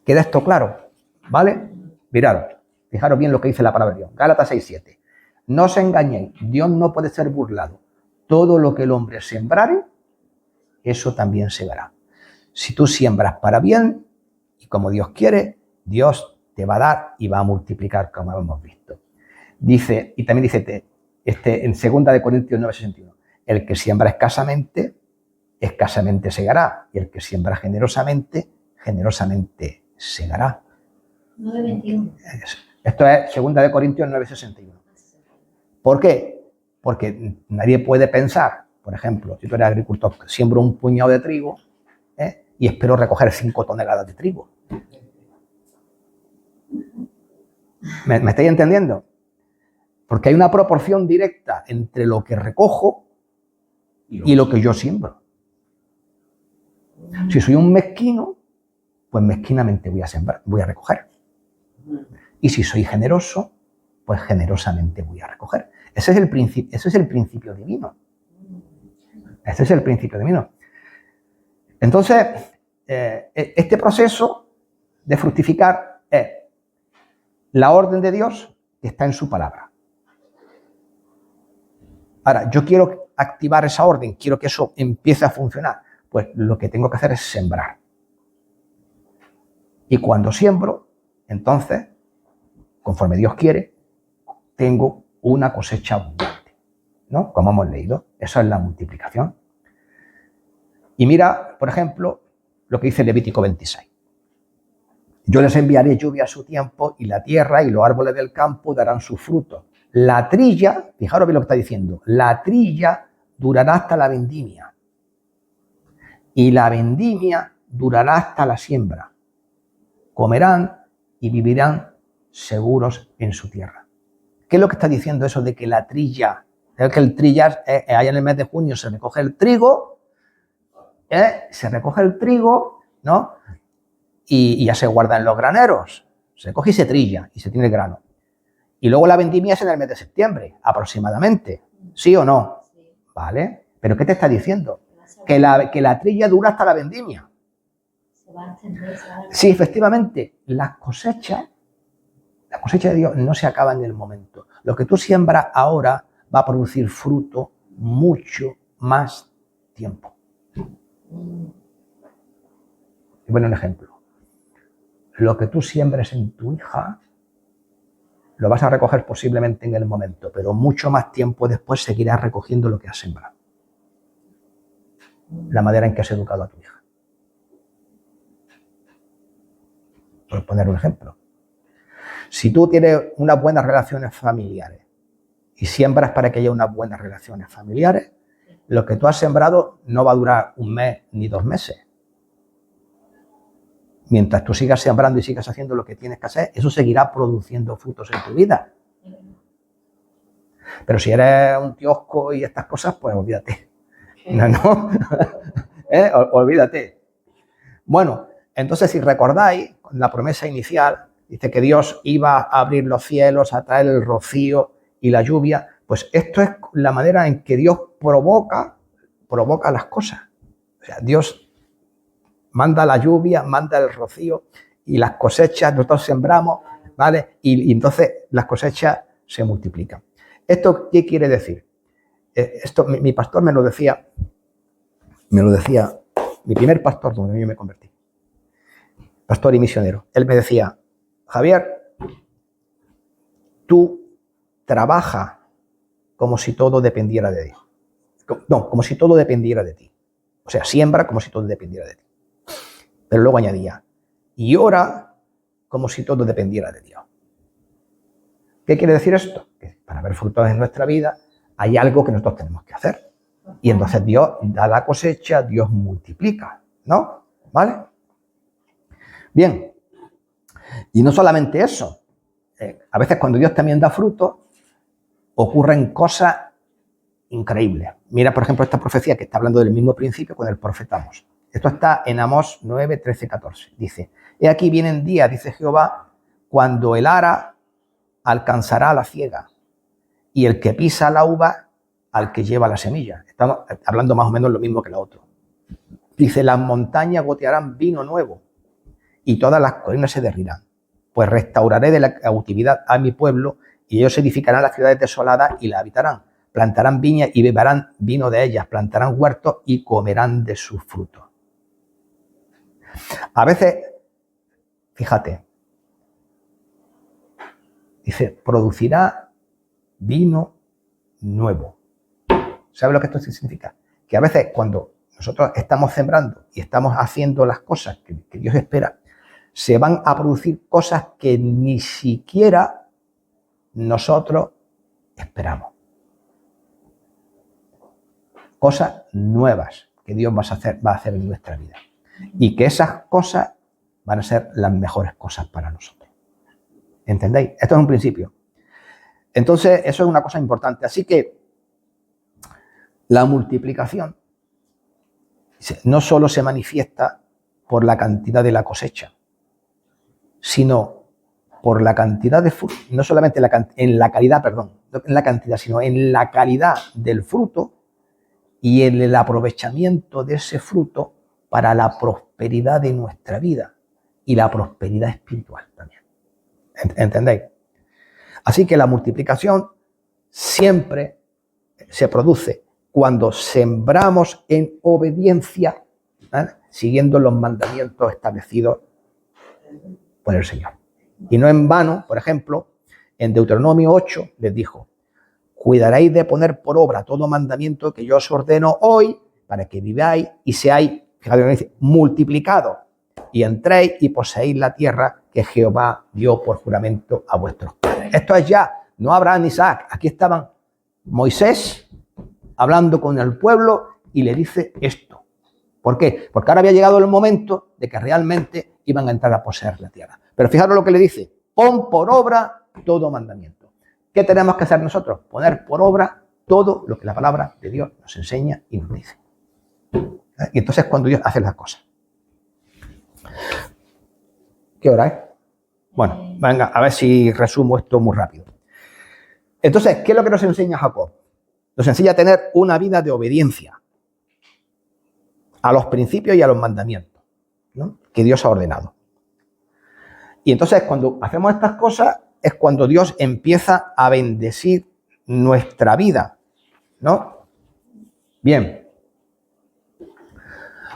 ¿Queda esto claro? ¿Vale? Mirad, fijaros bien lo que dice la palabra de Dios. Gálatas 6:7. No os engañéis, Dios no puede ser burlado. Todo lo que el hombre sembrare, eso también segará. Si tú siembras para bien, y como Dios quiere, Dios te va a dar y va a multiplicar, como hemos visto. Dice, y también dice en 2 Corintios 9:61, el que siembra escasamente, escasamente segará, y el que siembra generosamente, generosamente segará. 9:21. Esto es 2 Corintios 9:61. ¿Por qué? Porque nadie puede pensar, por ejemplo, si tú eres agricultor, siembro un puñado de trigo y espero recoger 5 toneladas de trigo. ¿Me estáis entendiendo? Porque hay una proporción directa entre lo que recojo y lo que yo siembro. Si soy un mezquino, pues mezquinamente voy a sembrar, voy a recoger. Y si soy generoso, pues generosamente voy a recoger. Ese es el principio divino. Ese es el principio divino. Entonces, este proceso de fructificar es la orden de Dios que está en su palabra. Ahora, yo quiero activar esa orden, quiero que eso empiece a funcionar. Pues lo que tengo que hacer es sembrar. Y cuando siembro, entonces, conforme Dios quiere, tengo una cosecha abundante, ¿no? Como hemos leído, eso es la multiplicación. Y mira, por ejemplo, lo que dice Levítico 26. Yo les enviaré lluvia a su tiempo y la tierra y los árboles del campo darán su fruto. La trilla, fijaros bien lo que está diciendo, la trilla durará hasta la vendimia y la vendimia durará hasta la siembra. Comerán y vivirán seguros en su tierra. ¿Qué es lo que está diciendo eso de que la trilla, que el trillar, allá en el mes de junio se recoge el trigo, ¿no? Y ya se guarda en los graneros, se coge y se trilla y se tiene el grano. Y luego la vendimia es en el mes de septiembre, aproximadamente, ¿sí o no? ¿Vale? ¿Pero qué te está diciendo? Que la trilla dura hasta la vendimia. Sí, efectivamente, la cosecha de Dios no se acaba en el momento. Lo que tú siembras ahora va a producir fruto mucho más tiempo. Y bueno, un ejemplo. Lo que tú siembres en tu hija lo vas a recoger posiblemente en el momento, pero mucho más tiempo después seguirás recogiendo lo que has sembrado. La manera en que has educado a tu hija. Por poner un ejemplo. Si tú tienes unas buenas relaciones familiares y siembras para que haya unas buenas relaciones familiares, lo que tú has sembrado no va a durar un mes ni 2 meses. Mientras tú sigas sembrando y sigas haciendo lo que tienes que hacer, eso seguirá produciendo frutos en tu vida. Pero si eres un kiosco y estas cosas, pues olvídate. No. Olvídate. Bueno, entonces si recordáis, la promesa inicial dice que Dios iba a abrir los cielos, a traer el rocío y la lluvia. Pues esto es la manera en que Dios provoca las cosas. O sea, Dios manda la lluvia, manda el rocío y las cosechas, nosotros sembramos, ¿vale? Y entonces las cosechas se multiplican. ¿Esto qué quiere decir? Esto mi pastor me lo decía, mi primer pastor donde yo me convertí, pastor y misionero. Él me decía, Javier, tú trabaja como si todo dependiera de ti. No, como si todo dependiera de ti. O sea, siembra como si todo dependiera de ti. Pero luego añadía, y ora como si todo dependiera de Dios. ¿Qué quiere decir esto? Que para ver frutos en nuestra vida hay algo que nosotros tenemos que hacer. Y entonces Dios da la cosecha, Dios multiplica, ¿no? ¿Vale? Bien. Y no solamente eso. A veces cuando Dios también da fruto, ocurren cosas increíbles. Mira, por ejemplo, esta profecía que está hablando del mismo principio con el profeta Amós. Esto está en Amós 9, 13, 14. Dice, he aquí vienen días, dice Jehová, cuando el ara alcanzará a la ciega y el que pisa la uva al que lleva la semilla. Estamos hablando más o menos lo mismo que la otra. Dice, las montañas gotearán vino nuevo y todas las colinas se derrirán. Pues restauraré de la cautividad a mi pueblo y ellos edificarán las ciudades desoladas y la habitarán. Plantarán viñas y beberán vino de ellas. Plantarán huertos y comerán de sus frutos. A veces, fíjate, dice, producirá vino nuevo. ¿Sabe lo que esto significa? Que a veces cuando nosotros estamos sembrando y estamos haciendo las cosas que Dios espera, se van a producir cosas que ni siquiera nosotros esperamos. Cosas nuevas que Dios va a hacer en nuestra vida. Y que esas cosas van a ser las mejores cosas para nosotros. ¿Entendéis? Esto es un principio. Entonces, eso es una cosa importante. Así que la multiplicación no solo se manifiesta por la cantidad de la cosecha, sino por la cantidad de fruto, no solamente en la calidad, no en la cantidad, sino en la calidad del fruto y en el aprovechamiento de ese fruto para la prosperidad de nuestra vida y la prosperidad espiritual también. ¿Entendéis? Así que la multiplicación siempre se produce cuando sembramos en obediencia, siguiendo los mandamientos establecidos por el Señor. Y no en vano, por ejemplo, en Deuteronomio 8 les dijo, cuidaréis de poner por obra todo mandamiento que yo os ordeno hoy para que viváis y seáis, fíjate, dice, multiplicados y entréis y poseéis la tierra que Jehová dio por juramento a vuestros padres. Esto es ya, no Abraham ni Isaac, aquí estaban Moisés hablando con el pueblo y le dice esto. ¿Por qué? Porque ahora había llegado el momento de que realmente iban a entrar a poseer la tierra. Pero fijaros lo que le dice, pon por obra todo mandamiento. ¿Qué tenemos que hacer nosotros? Poner por obra todo lo que la palabra de Dios nos enseña y nos dice. Y entonces cuando Dios hace las cosas. ¿Qué hora es? Bueno, venga, a ver si resumo esto muy rápido. Entonces, ¿qué es lo que nos enseña Jacob? Nos enseña a tener una vida de obediencia a los principios y a los mandamientos, ¿no?, que Dios ha ordenado. Y entonces cuando hacemos estas cosas es cuando Dios empieza a bendecir nuestra vida, ¿no? Bien.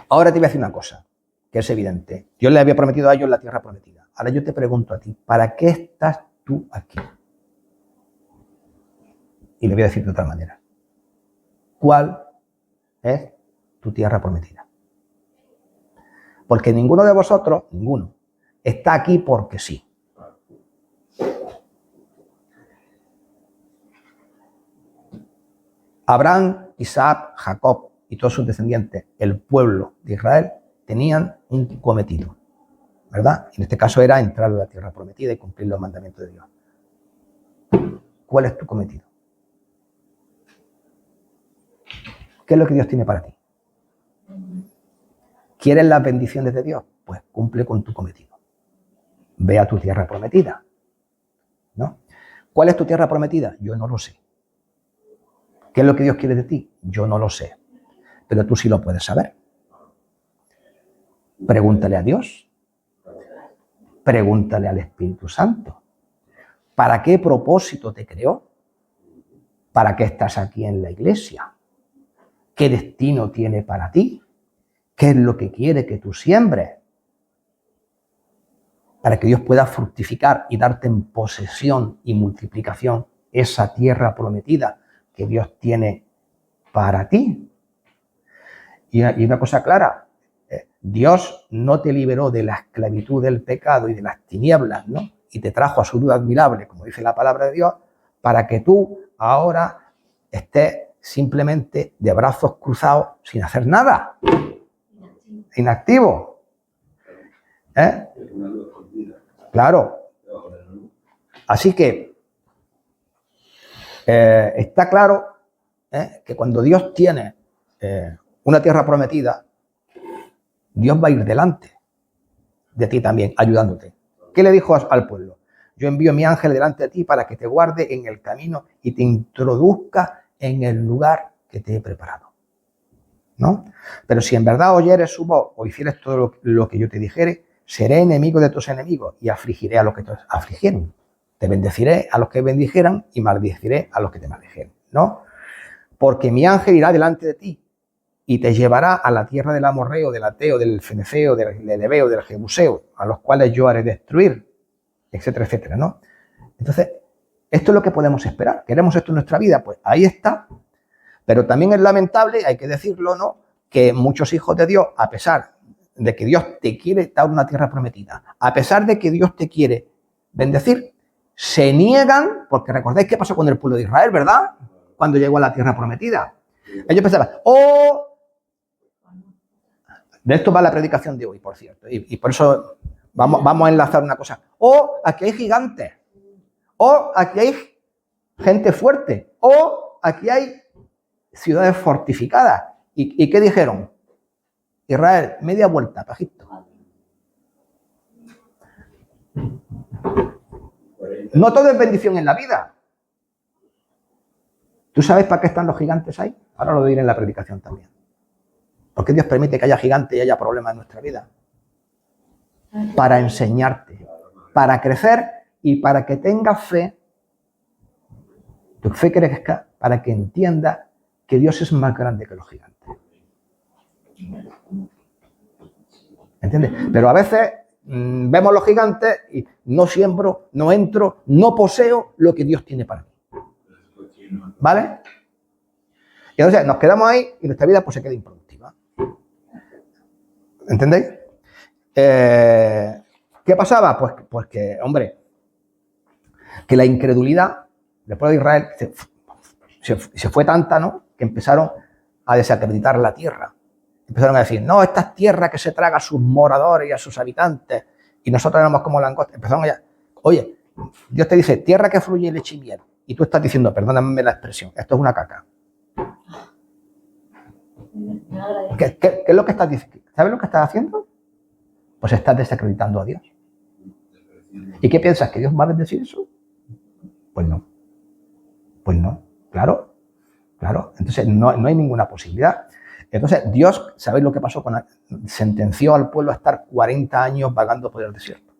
Ahora te voy a decir una cosa que es evidente. Dios le había prometido a ellos la tierra prometida. Ahora yo te pregunto a ti, ¿para qué estás tú aquí? Y le voy a decir de otra manera. ¿Cuál es tu tierra prometida? Porque ninguno de vosotros, ninguno, está aquí porque sí. Abraham Isaac, Jacob y todos sus descendientes, el pueblo de Israel, tenían un cometido, ¿verdad? En este caso era entrar a la tierra prometida y cumplir los mandamientos de Dios. ¿Cuál es tu cometido? ¿Qué es lo que Dios tiene para ti? ¿Quieres las bendiciones de Dios? Pues cumple con tu cometido. Ve a tu tierra prometida, ¿no? ¿Cuál es tu tierra prometida? Yo no lo sé. ¿Qué es lo que Dios quiere de ti? Yo no lo sé. Pero tú sí lo puedes saber. Pregúntale a Dios. Pregúntale al Espíritu Santo. ¿Para qué propósito te creó? ¿Para qué estás aquí en la iglesia? ¿Qué destino tiene para ti? ¿Qué es lo que quiere que tú siembres? Para que Dios pueda fructificar y darte en posesión y multiplicación esa tierra prometida que Dios tiene para ti. Y una cosa clara, Dios no te liberó de la esclavitud del pecado y de las tinieblas, ¿no? Y te trajo a su luz admirable, como dice la palabra de Dios, para que tú ahora estés simplemente de brazos cruzados sin hacer nada. Inactivo. Claro. Así que está claro que cuando Dios tiene una tierra prometida, Dios va a ir delante de ti también, ayudándote. ¿Qué le dijo al pueblo? Yo envío mi ángel delante de ti para que te guarde en el camino y te introduzca en el lugar que te he preparado, ¿no? Pero si en verdad oyeres su voz o hicieres todo lo que yo te dijere, seré enemigo de tus enemigos y afligiré a los que te afligieron. Te bendeciré a los que bendijeran y maldeciré a los que te maldijeren, ¿no? Porque mi ángel irá delante de ti y te llevará a la tierra del amorreo, del ateo, del feneceo, del heveo, del jebuseo, a los cuales yo haré destruir, etcétera, etcétera, ¿no? Entonces, esto es lo que podemos esperar. ¿Queremos esto en nuestra vida? Pues ahí está. Pero también es lamentable, hay que decirlo, ¿no?, que muchos hijos de Dios, a pesar de que Dios te quiere dar una tierra prometida, a pesar de que Dios te quiere bendecir, se niegan, porque recordáis qué pasó con el pueblo de Israel, ¿verdad? Cuando llegó a la tierra prometida. Ellos pensaban, de esto va la predicación de hoy, por cierto, y por eso vamos a enlazar una cosa. Aquí hay gigantes, aquí hay gente fuerte, aquí hay ciudades fortificadas. ¿Y qué dijeron? Israel, media vuelta para Egipto. No todo es bendición en la vida. ¿Tú sabes para qué están los gigantes ahí? Ahora lo diré en la predicación también. ¿Por qué Dios permite que haya gigantes y haya problemas en nuestra vida? Para enseñarte, para crecer y para que tengas fe. Tu fe crezca para que entiendas que Dios es más grande que los gigantes. ¿Entiendes? Pero a veces vemos los gigantes y no siembro, no entro, no poseo lo que Dios tiene para mí. ¿Vale? Y entonces nos quedamos ahí y nuestra vida pues se queda improductiva. ¿Entendéis? ¿Qué pasaba? Pues que, hombre, que la incredulidad del pueblo de Israel se fue tanta, ¿no?, que empezaron a desacreditar la tierra. Empezaron a decir, no, esta es tierra que se traga a sus moradores y a sus habitantes, y nosotros éramos como langostas. Empezaron a... Oye, Dios te dice, tierra que fluye leche y miel, y tú estás diciendo, perdóname la expresión, esto es una caca. ¿Qué es lo que estás diciendo? ¿Sabes lo que estás haciendo? Pues estás desacreditando a Dios. ¿Y qué piensas? ¿Que Dios va a bendecir eso? Pues no. Pues no. Claro. Entonces no hay ninguna posibilidad. Entonces Dios, ¿sabéis lo que pasó? Sentenció al pueblo a estar 40 años vagando por el desierto.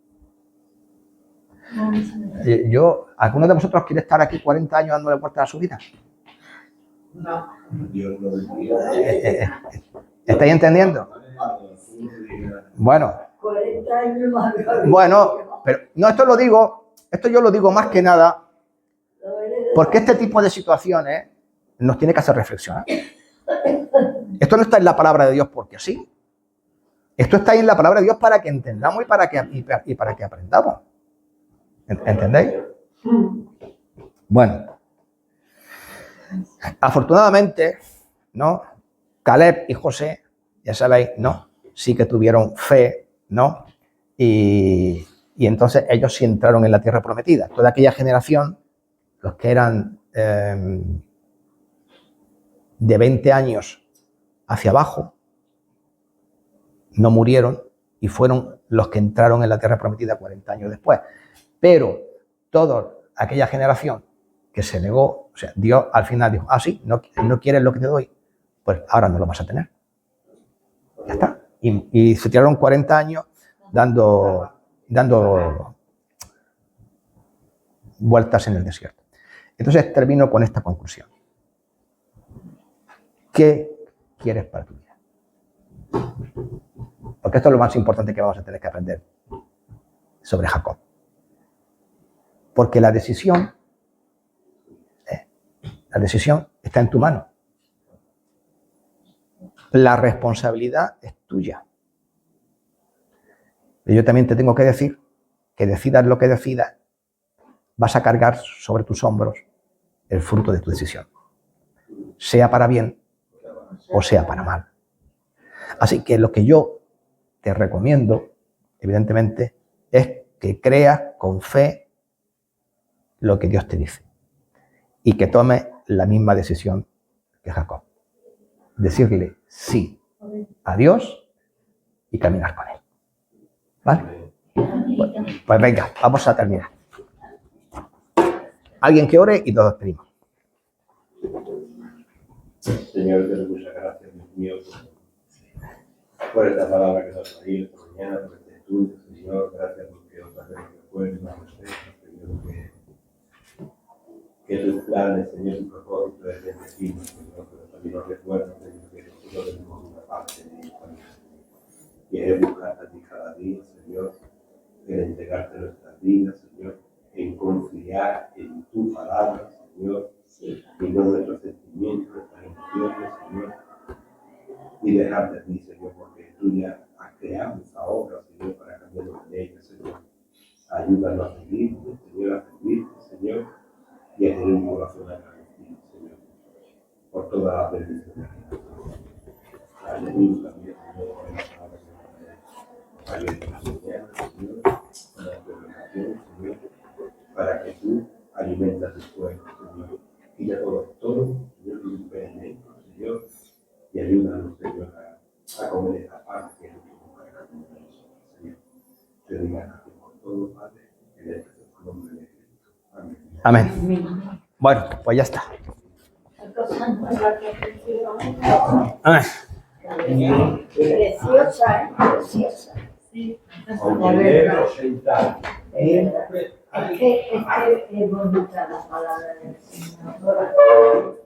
¿Alguno de vosotros quiere estar aquí 40 años dándole vueltas a su vida? No. ¿Estáis entendiendo? Bueno. 40 años más. Bueno, pero no, esto yo lo digo más que nada porque este tipo de situaciones nos tiene que hacer reflexionar. Esto no está en la palabra de Dios porque sí. Esto está ahí en la palabra de Dios para que entendamos y para que aprendamos. ¿Entendéis? Bueno, afortunadamente ¿no? Caleb y José, ya sabéis, no, sí que tuvieron fe, ¿no? Y entonces ellos sí entraron en la tierra prometida. Toda aquella generación, los que eran de 20 años hacia abajo, no murieron y fueron los que entraron en la tierra prometida 40 años después. Pero toda aquella generación que se negó, o sea, Dios al final dijo, sí, no quieres lo que te doy, pues ahora no lo vas a tener. Ya está. Y se tiraron 40 años dando vueltas en el desierto. Entonces termino con esta conclusión. ¿Qué quieres para tu vida? Porque esto es lo más importante que vamos a tener que aprender sobre Jacob. Porque la decisión está en tu mano. La responsabilidad es tuya. Y yo también te tengo que decir que decidas lo que decidas, vas a cargar sobre tus hombros el fruto de tu decisión. Sea para bien o sea para mal. Así que lo que yo te recomiendo, evidentemente, es que creas con fe lo que Dios te dice y que tomes la misma decisión que Jacob. Decirle sí a Dios y caminar con Él. ¿Vale? Pues venga, vamos a terminar. Alguien que ore y todos pedimos. Señor, te doy muchas gracias, Dios mío, por esta palabra que nos ha traído esta mañana, por este estudio, Señor. Gracias porque otra vez recuerdo a usted, Señor, que tus planes, Señor, tus propósitos es bendecirnos, Señor, pero también nos recuerda, Señor, que nosotros tenemos una parte de ellos también. Y es buscarte a ti cada día, Señor, en entregarte nuestras vidas, Señor, en confiar en tu palabra, Señor, y no nuestros sentimientos, nuestras emociones, Señor, y dejar de ti, Señor, porque tú ya has creado esa obra, Señor, para cambiarnos en ella, Señor. Ayúdanos a seguirte, Señor, a servirte, Señor, y a tener un corazón agradecido, Señor, por todas las bendiciones que nos das. Aleluya, también, Señor, por la palabra que nos da mañana, Señor, para la predicación, Señor, para que tú alimentas tu pueblo, Señor. Quita todo, Señor, que impedimento, Señor, y ayúdanos, Señor, a comer esta parte que es lo que nos va a nosotros, Señor. Te doy gracias por todo, Padre, en el nombre de Cristo. Amén. Amén. Bueno, pues ya está. Amén. Preciosa, preciosa. Aunque debemos sentar, Es que es bonita la palabra del Señor.